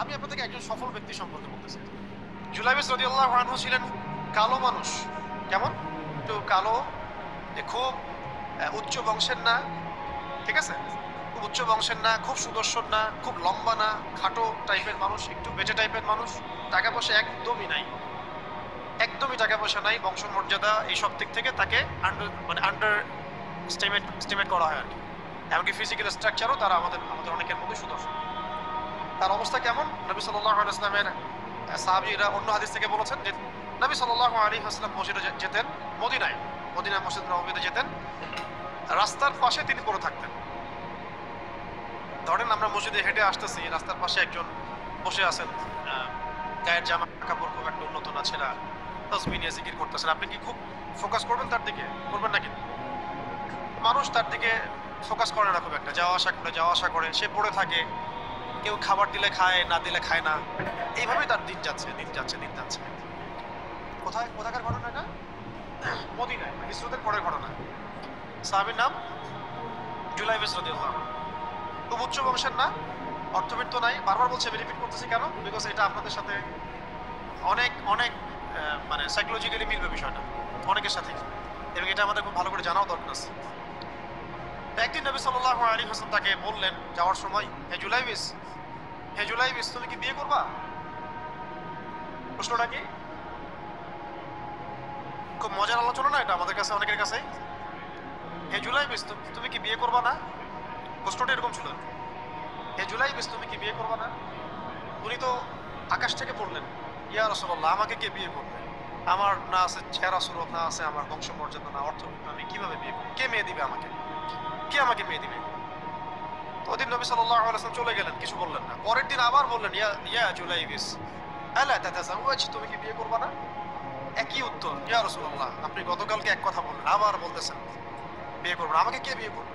আমি আপনাদেরকে একজন সফল ব্যক্তি সম্পর্কে বলতেছি। জুলাইবিস রাদিয়াল্লাহু আনহু ছিলেন কালো মানুষ। কেমন? একটু কালো, খুব উচ্চ বংশের না, ঠিক আছে? খুব উচ্চ বংশের না, খুব সুদর্শন না, খুব লম্বা না, খাটো টাইপের মানুষ, একটু বেটে টাইপের মানুষ। টাকা পয়সা একদমই নাই, একদমই টাকা পয়সা নাই, বংশমর্যাদা এইসব দিক থেকে তাকে আন্ডার স্টিমেট করা হয় আর কি। এমনকি ফিজিক্যাল স্ট্রাকচারও তারা আমাদের অনেকের মধ্যে সুদর্শন। তার অবস্থা কেমন? নবী সাল্লাল্লাহু আলাইহি ওয়াসাল্লামের সাহাবীরা অন্য হাদিস থেকে বলেছেন যে নবী সাল্লাল্লাহু আলাইহি ওয়াসাল্লাম মসজিদে যেতেন, মদিনায় মসজিদ নববীতে যেতেন, রাস্তার পাশে তিনি পড়ে থাকতেন। ধরেন আমরা মসজিদে হেঁটে আসতেছি, রাস্তার পাশে একজন বসে আছেন, গায়ের জামা কাপড় খুব একটা উন্নত না, ছেঁড়া, তাসবিহ নিয়ে জিকির করতেছেন। আপনি কি খুব ফোকাস করবেন তার দিকে? করবেন না কিন্তু মানুষ তার দিকে ফোকাস করে না খুব একটা, যাওয়া আসা করে, সে পড়ে থাকে। কেউ খাবার দিলে খায়, না দিলে খায় না। এইভাবেই তার দিন যাচ্ছে। কোথাকার ঘটনা এটা? মদিনায়, হিজরতের পরের ঘটনা। সাহাবীর নাম জুলাইবিস রাদিয়াল্লাহু আনহু। খুব উচ্চ বংশের না, অর্থবিত্ত নাই। বারবার বলছে, আমি রিপিট করতেছি কেন? বিকজ এটা আপনাদের সাথে অনেক অনেক মানে সাইকোলজিক্যালি মিলবে বিষয়টা অনেকের সাথে, এবং এটা আমাদের খুব ভালো করে জানাও দরকার আছে। একদিন নবী সাল্লাল্লাহু আলাইহি ওয়াসাল্লাম তাকে বললেন যাওয়ার সময়, হে জুলাইবিস, তুমি কি বিয়ে করবা? প্রশ্নটা কি? খুব মজার আলোচনা না এটা আমাদের কাছে, অনেকের কাছে। হে জুলাইবিস, তুমি কি বিয়ে করবা না? প্রশ্নটা এরকম ছিল, হে জুলাইবিস, তুমি কি বিয়ে করবা না? উনি তো আকাশ থেকে পড়লেন, ইয়া রাসূলুল্লাহ, আমাকে কে বিয়ে করবে? আমার না আছে চেহারা সুরত, না আছে আমার বংশমর্যাদা, না অর্থবিত্ত, আমি কিভাবে বিয়ে করব? কে মেয়ে দিবে আমাকে? কে আমাকে মেয়ে দিবে? তো ওদিন নবী সাল্লাল্লাহু আলাইহি ওয়াসাল্লাম চলে গেলেন, কিছু বললেন না। পরের দিন আবার বললেন, ইয়া জুলাইবিস, আলা তাতাযাওয়াজ, তুমি কি বিয়ে করবা না? একই উত্তর, ইয়া রাসূলুল্লাহ, আপনি গতকালকে এক কথা বললেন, আবার বলতেছেন বিয়ে করবেন, আমাকে কে বিয়ে করবে?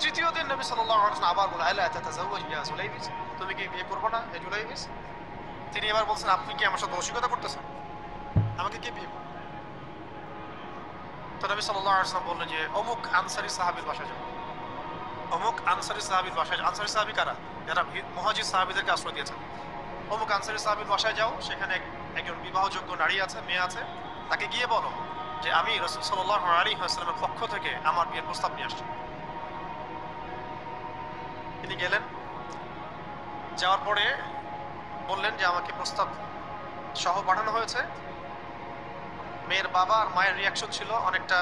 তৃতীয় দিন নবী সাল্লাল্লাহু আলাইহি ওয়াসাল্লাম আবার বললেন, আলা তাতাযাওয়াজ ইয়া জুলাইবিস, তুমি কি বিয়ে করবে না হে জুলাইবিস? তিনি এবার বলছেন, আপনি কি আমার সাথে রসিকতা করতেছেন? আমাকে কে বিয়ে করবে? তো নবী সাল্লাল্লাহু আলাইহি ওয়াসাল্লাম বললেন যে অমুক আনসারী সাহাবীর বাসায় যাও। অমুক আনসারী সাহাবীর বাসায়। আনসারী সাহাবী কারা? যারা মুহাজির সাহাবীদেরকে আশ্রয় দিয়েছেন। অমুক আনসারী সাহাবীর বাসায় যাও, সেখানে একজন বিবাহযোগ্য নারী আছে, মেয়ে আছে, তাকে গিয়ে বলো যে আমি রাসূল সাল্লাল্লাহু আলাইহি ওয়াসাল্লামের পক্ষ থেকে আমার বিয়ের প্রস্তাব নিয়ে আসছি। তিনি গেলেন, যাওয়ার পরে বললেন যে আমাকে প্রস্তাব সহ পাঠানো হয়েছে। মেয়ের বাবা আর মায়ের রিয়াকশন ছিল অনেকটা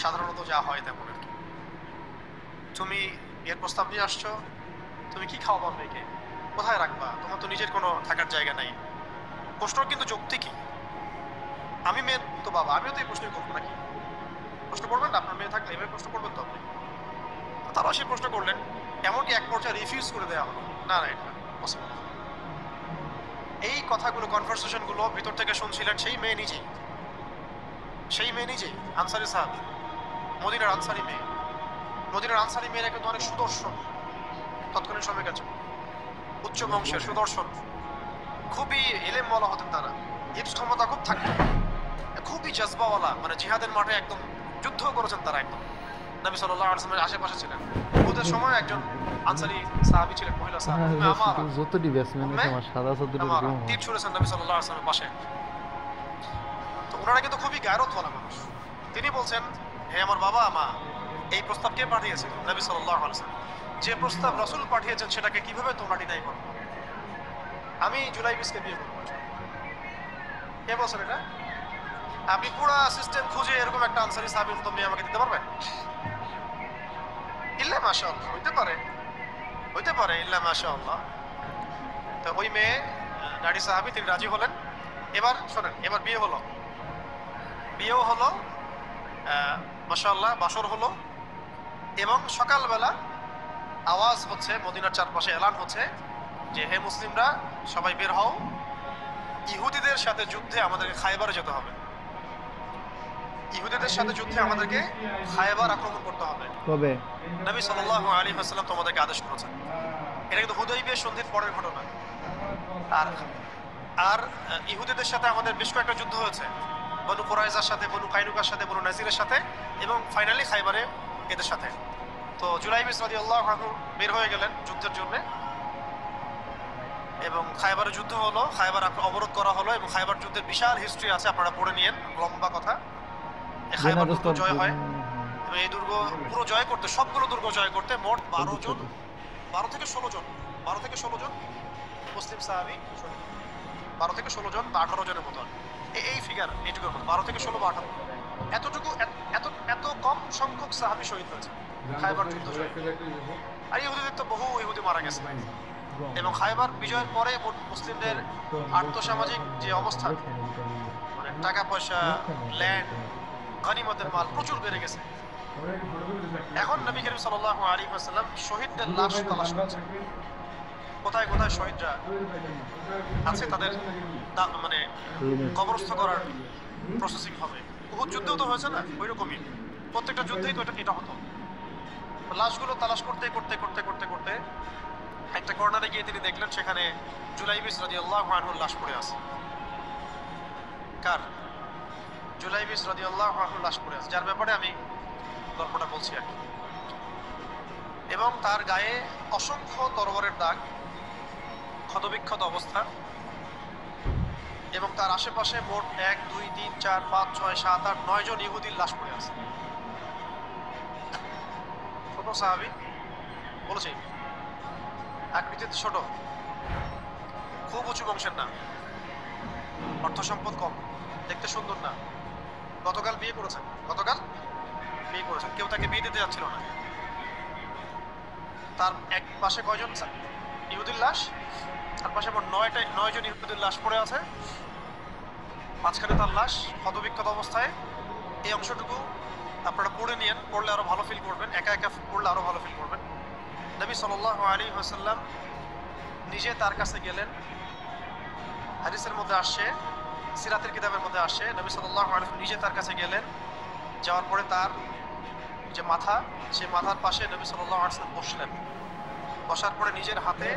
সাধারণত যা হয় তেমন আর কি। তুমি বিয়ের প্রস্তাব নিয়ে আসছো, তুমি কি খাওয়াবা মেয়েকে? কোথায় রাখবা? তোমার তো নিজের কোনো থাকার জায়গা নাই। প্রশ্ন কিন্তু যৌক্তিকই। আমি মেয়ের তো বাবা, আমিও তো এই প্রশ্নই করবো নাকি? প্রশ্ন করবেন না? আপনার মেয়ে থাকলে এভাবে প্রশ্ন করবেন তো আপনি? তারা সেই প্রশ্ন করলেন, এমনকি এক পর্যায়ে রিফিউজ করে দেওয়া হলো, না এটা পসিবল। এই কথাগুলো, কনভারসেশনগুলো ভিতর থেকে শুনছিলেন সেই মেয়ে নিজেই, আনসারী সাহাবী, মদিনার আনসারী মেয়ে। মদিনার আনসারী মেয়েরা কিন্তু অনেক সুদর্শন তৎকালীন সময়কার জন্য, উচ্চ বংশের সুদর্শন, খুবই এলেমওয়ালা হতেন তারা, হিপস ক্ষমতা খুব থাকতো, খুবই জজবাওয়ালা, মানে জিহাদের মাঠে একদম যুদ্ধ করেছেন তারা, একদম নবী সাল্লাল্লাহু আলাইহি ওয়াসাল্লামের আশেপাশে ছিলেন। ওদের সময় একজন আনসারী সাহাবী ছিলেন, মহিলা সাহাবী, তীর ছুঁড়েছেন নবী সাল্লাল্লাহু আলাইহি ওয়াসাল্লামের পাশে। তো ওনারা কিন্তু খুবই গায়রতওয়ালা মানুষ। তিনি বলছেন, হে আমার বাবা মা, এই প্রস্তাব কে পাঠিয়েছে? নবী সাল্লাল্লাহু আলাইহি ওয়াসাল্লাম। যে প্রস্তাব রাসূল পাঠিয়েছেন সেটাকে কিভাবে তোমরা ডিনাই করো? আমি জুলাইবিসকে বিয়ে করব। কে বলছেন এটা? আপনি পুরো সিস্টেম খুঁজে এরকম একটা আনসারী সাহাবীর মতো মেয়ে আমাকে দিতে পারবেন? ইল্লা মাশাআল্লাহ, হইতে পারে ইল্লা মাশাআল্লাহ। তো ওই মেয়ে নারী সাহাবী, তিনি রাজি হলেন। এবার শোনেন, এবার বিয়েও হলো, মাশাআল্লাহ, বাসর হলো, এবং সকালবেলা আওয়াজ হচ্ছে, মদিনার চারপাশে এলান হচ্ছে যে হে মুসলিমরা, সবাই বের হও, ইহুদিদের সাথে যুদ্ধে আমাদেরকে খায়বারে যেতে হবে। ইহুদিদের সাথে যুদ্ধে আমাদেরকে খায়বার আক্রমণ করতে হবে। কবে? নবী সাল্লাল্লাহু আলাইহি ওয়াসাল্লাম তোমাদেরকে আদেশ করেছেন। এটা কিন্তু হুদাইবিয়া সন্ধির পরের ঘটনা। আর আর ইহুদিদের সাথে আমাদের বেশ কয়েকটা যুদ্ধ হয়েছে, বনু কুরাইজার সাথে, বনু কাইনুকার সাথে, বনু নাজিরের সাথে, এবং ফাইনালি খায়বারে এদের সাথে। তো জুলাইবিস রাদিয়াল্লাহু আনহু বের হয়ে গেলেন যুদ্ধের জন্য। এবং খায়বারের যুদ্ধ হলো, খায়বার অবরোধ করা হলো এবং খায়বার যুদ্ধের বিশাল হিস্ট্রি আছে, আপনারা পড়ে নিয়েন, লম্বা কথা। এই খায়বার দুর্গ জয় হয় এবং এই দুর্গ পুরো জয় করতে, সবগুলো দুর্গ জয় করতে মোট 12 থেকে 16 জন মুসলিম সাহাবী, 12 থেকে 16 জন বা 18 জনের মতো, এই ফিগার এইটুকুর মতো, 12 থেকে 16 বা 18, এতটুকু এত কম সংখ্যক সাহাবী শহীদ হয়েছে খায়বার যুদ্ধ জয়। আর ইহুদিদের তো বহু ইহুদি মারা গেছে। এবং খায়বার বিজয়ের পরে মুসলিমদের আর্থসামাজিক যে অবস্থা, মানে টাকা পয়সা, ল্যান্ড, গনিমতের মাল প্রচুর বেড়ে গেছে। এখন নবী করিম সাল্লাল্লাহু আলাইহি ওয়াসাল্লাম শহীদদের লাশ তালাশ করছেন, কোথায় কোথায় শহীদরা আছে, তাদের মানে কবরস্থ করার প্রসেসিং হবে। উহুদ যুদ্ধেও তো হয়েছে না, ওই রকমই প্রত্যেকটা যুদ্ধেই তো এটা হতো। লাশগুলো তালাশ করতে করতে করতে করতে করতে একটা কর্নারে গিয়ে তিনি দেখলেন সেখানে জুলাইবিস রাদিয়াল্লাহু আনহুর লাশ পড়ে আছে। কার? জুলাইবিস রাদিয়াল্লাহু আনহুর লাশ পড়ে আছে, যার ব্যাপারে আমি গল্পটা বলছি আর কি। এবং তার গায়ে অসংখ্য তরবারের দাগ, ক্ষতবিক্ষত অবস্থা, এবং তার আশেপাশে মোট 1 2 3 4 5 6 7 8 9 জন ইহুদির লাশ পড়ে আছে। ছোট সাহাবী, বলেছি আকৃতিতে ছোট, খুব উঁচু বংশের না, অর্থ সম্পদ কম, দেখতে সুন্দর না, গতকাল বিয়ে করেছেন, কেউ তাকে বিয়ে দিতে যাচ্ছিল না। তার এক পাশে কয়জন ইহুদির লাশ, তার পাশে মোট 9 জন ইহুদির লাশ পড়ে আছে, মাঝখানে তার লাশ ক্ষতবিক্ষত অবস্থায়। এই অংশটুকু আপনারা পড়ে নিয়েন, পড়লে আরো ভালো ফিল করবেন, একা একা পড়লে আরো ভালো ফিল করবেন। নবী সাল্লাল্লাহু আলাইহি ওয়াসাল্লাম নিজে তার কাছে গেলেন, হাদিসের মধ্যে আসছে, সিরাতের কিতাবের মধ্যে আসছে, নবী সাল্লাল্লাহু আলাইহি ওয়াসাল্লাম নিজে তার কাছে গেলেন, যাওয়ার পরে তার যে মাথা, সেই মাথার পাশে নবী সাল্লাল্লাহু আলাইহি ওয়াসাল্লাম বসলেন। বসার পরে নিজের হাতে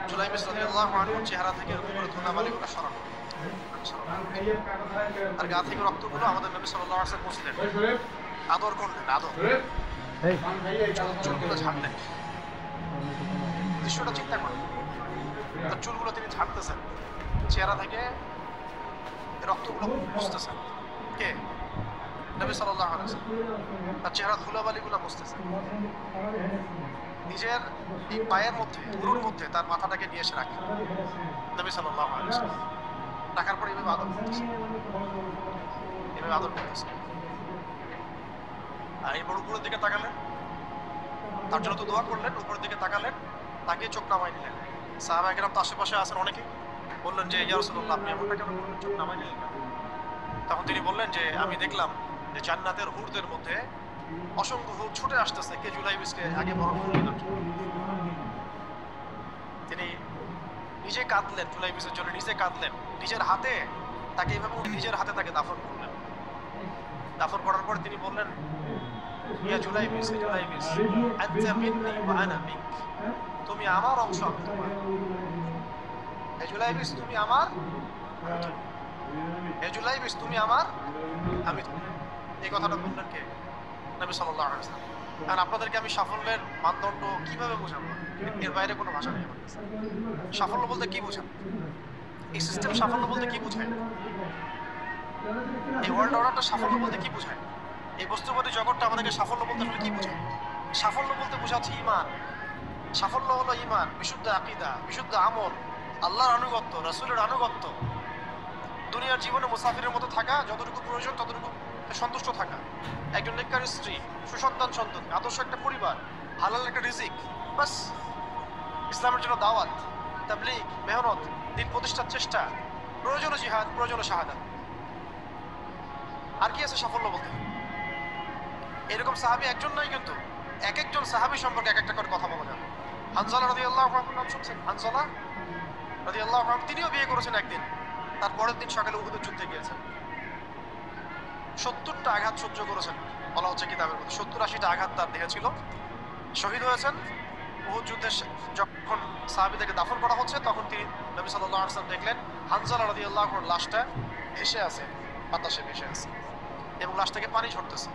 জুলাইবিস রাদিয়াল্লাহু আনহুর চেহারা থেকে ধুলাবালিগুলো সরানো, আর গা থেকে রক্তগুলো আমাদের নবী সাল্লাল্লাহু আলাইহি ওয়াসাল্লাম মুছলেন, আদর করলেন, চুলগুলো ঝাড়লেন। দৃশ্যটা চিন্তা করেন, তার চুলগুলো তিনি ঝাড়তেছেন, চেহারা থেকে রক্তগুলো মুছতেছেন। কে? নবী সাল্লাল্লাহু আলাইহি ওয়াসাল্লাম। তার চেহারা ধুলাবালিগুলো মুছতেছেন, নিজের এই পায়ের মধ্যে, ধুলোর মধ্যে তার মাথাটাকে নিয়ে এসে রাখেন নবী সাল্লাল্লাহু আলাইহি ওয়াসাল্লাম। রাখার পরে এভাবে আদর করতেছেন, আর এরপর উপরের দিকে তাকালেন, তার জন্য তো দোয়া করলেন, উপরের দিকে তাকালেন, তাকে চোখ নামাই নিলেন। সাহাবা কেরাম তো আশেপাশে আছেন অনেকে, বললেন যে ইয়া রাসূলুল্লাহ, আপনি এমনটা কেন করলেন, চোখ নামাই নিলেন? তখন তিনি বললেন যে আমি দেখলাম যে জান্নাতের হুরদের মধ্যে অসংখ্য হুর ছুটে আসতেছে কে জুলাইবিসকে আগে বরণ করে নেওয়ার জন্য। তিনি নিজে কাঁদলেন, জুলাইবিসের জন্য নিজে কাঁদলেন, নিজের হাতে তাকে এইভাবে নিজের হাতে তাকে দাফন করলেন। দাফন করার পর তিনি বললেন, ইয়া জুলাইবিস, আনতা মিন্নি ওয়া আনা মিনক, তুমি আমার অংশ, আমি তোমার। হে জুলাইবিস, তুমি আমার, হে জুলাইবিস, তুমি আমার, আমি তোমার। এই কথাটা বললেন কে? নবী সাল্লাল্লাহু আলাইহি ওয়াসাল্লাম। কারণ আপনাদেরকে আমি সাফল্যের মানদণ্ড কিভাবে বোঝাবো, এর বাইরে কোনো ভাষা নেই আমার কাছে। সাফল্য বলতে কি বোঝান? এই সিস্টেম সাফল্য বলতে কি বোঝায়? এই ওয়ার্ল্ড অর্ডারটা সাফল্য বলতে কি বোঝায়? এই বস্তুবাদী জগৎটা আমাদেরকে সাফল্য বলতে আসলে কি বোঝায়? সাফল্য বলতে বোঝাচ্ছে ঈমান। সাফল্য হলো ঈমান, বিশুদ্ধ আকীদা, বিশুদ্ধ আমল, আল্লাহর আনুগত্য, রাসূলের আনুগত্য, দুনিয়ার জীবনে মুসাফিরের মতো থাকা, যতটুকু প্রয়োজন ততটুকু সন্তুষ্ট থাকা, একজন নেককার স্ত্রী, সুসন্তান সন্ততি, আদর্শ একটা পরিবার, হালাল একটা রিজিক, বাস। ইসলামের জন্য দাওয়াত, তাবলীগ, মেহনত, দিন প্রতিষ্ঠার চেষ্টা, প্রয়োজনে জিহাদ, প্রয়োজনে শাহাদাত। আর কি আছে সাফল্য বলতে? এরকম সাহাবী একজন নয়, কিন্তু এক একজন সাহাবী সম্পর্কে এক একটা করে কথা বলা যাবে। হানজালা রাদিয়াল্লাহু আনহু নাম শুনছেন? হানজালা রাদিয়াল্লাহু আনহু, তিনিও বিয়ে করেছেন একদিন, তার পরের দিন সকালে উহুদের যুদ্ধে গিয়েছেন। 70টা আঘাত সহ্য করেছেন, বলা হচ্ছে কিতাবের মধ্যে 70-80টা আঘাত তার দেহে ছিল। শহীদ হয়েছেন। উহুদ যুদ্ধে যখন সাহাবীদেরকে দাফন করা হচ্ছে, তখন তিনি নবী সাল্লাল্লাহু আলাইহি ওয়াসাল্লাম দেখলেন হানজালা রাদিয়াল্লাহু আনহুর লাশটা ভেসে আছে, বাতাসে ভেসে আছে, এবং লাশ থেকে পানি ঝরতেছে।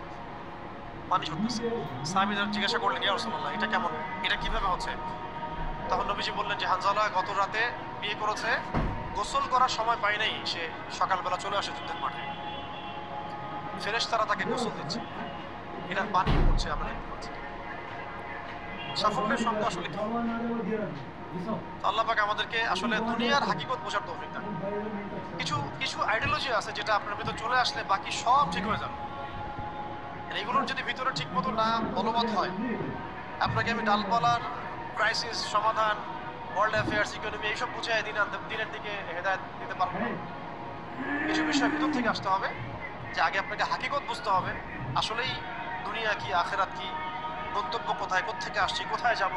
সাহাবীরা জিজ্ঞাসা করলেন, ইয়া রাসূলুল্লাহ, এটা কেমন, এটা কিভাবে হচ্ছে? তখন নবীজি বললেন যে হানজালা গত রাতে বিয়ে করেছে, গোসল করার সময় পায় নাই, সে সকালবেলা চলে আসে যুদ্ধের মাঠে, ফেরেশতারা তাকে গোসল দিচ্ছে, এটার পানি পড়ছে, আমরা দেখতে পাচ্ছি। সাফল্যের সংজ্ঞা আসলে কি? আল্লাহ পাক আমাদেরকে আসলে দুনিয়ার হাকিকত বোঝার তৌফিক দান। কিছু কিছু আইডিওলজি আছে যেটা আপনার ভিতর চলে আসলে বাকি সব ঠিক হয়ে যাবে। এগুলোর যদি ভিতরে ঠিক মতো না বলবৎ হয়, আপনাকে আমি ডালপালার ক্রাইসিস সমাধান, ওয়ার্ল্ড অ্যাফেয়ার্স, ইকোনমি এইসব বুঝাই দিনের দিকে হেদায়েত দিতে পারবো না। কিছু বিষয় ভিতর থেকে আসতে হবে, যে আগে আপনাকে হাকিকত বুঝতে হবে, আসলেই দুনিয়া কি, আখেরাত কি, গন্তব্য কোথায়, কোত্থেকে আসছি, কোথায় যাব,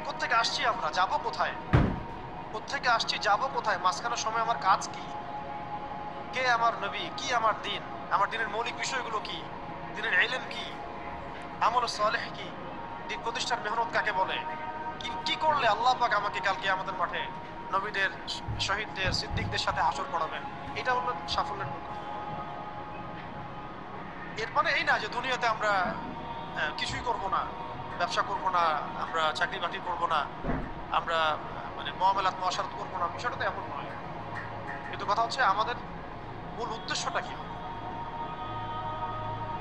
কোত্থেকে আসছি, আমরা যাব কোথায়, কোত্থেকে আসছি, যাব কোথায়, মাঝখানের সময় আমার কাজ কি, কে আমার নবী, কি আমার দিন, আমার দিনের মৌলিক বিষয়গুলো কি, দিনের ইলম কি, আমল সালেহ কি, দিন প্রতিষ্ঠার মেহনত কাকে বলে, কি করলে আল্লাহ পাক আমাকে কালকে আমাদের মাঠে নবীদের, শহীদদের, সিদ্দিকদের সাথে হাসর পড়াবেন। এটা হলো সাফল্যের লক্ষ্য। এর মানে এই না যে দুনিয়াতে আমরা কিছুই করব না, ব্যবসা করব না, আমরা চাকরি বাকরি করব না, আমরা মানে মুআমালাত মুআশারাত করব না, বিষয়টা তো এমন নয়। কিন্তু কথা হচ্ছে আমাদের মূল উদ্দেশ্যটা কি?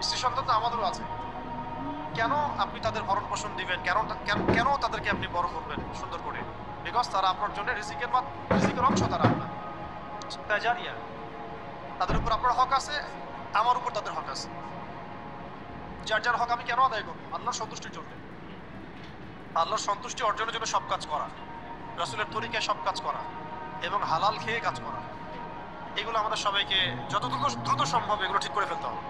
স্ত্রী সন্তান তো আমাদেরও আছে, কেন আপনি তাদের ভরণ পোষণ দিবেন, কেন তাদেরকে আপনি বড় করবেন সুন্দর করে? বিকজ তারা আপনার জন্য রিজিকের অংশ, তারা আপনার তাজারিয়া, তাদের উপর আপনার হক আছে, আমার উপর তাদের হক আছে। যার যার হক আমি কেন আদায় করবো? আল্লাহর সন্তুষ্টির জন্য, আল্লাহর সন্তুষ্টি অর্জনের জন্য সব কাজ করা, রাসূলের তরিকায় সব কাজ করা এবং হালাল খেয়ে কাজ করা। এগুলো আমাদের সবাইকে যত দ্রুত সম্ভব এগুলো ঠিক করে ফেলতে হবে।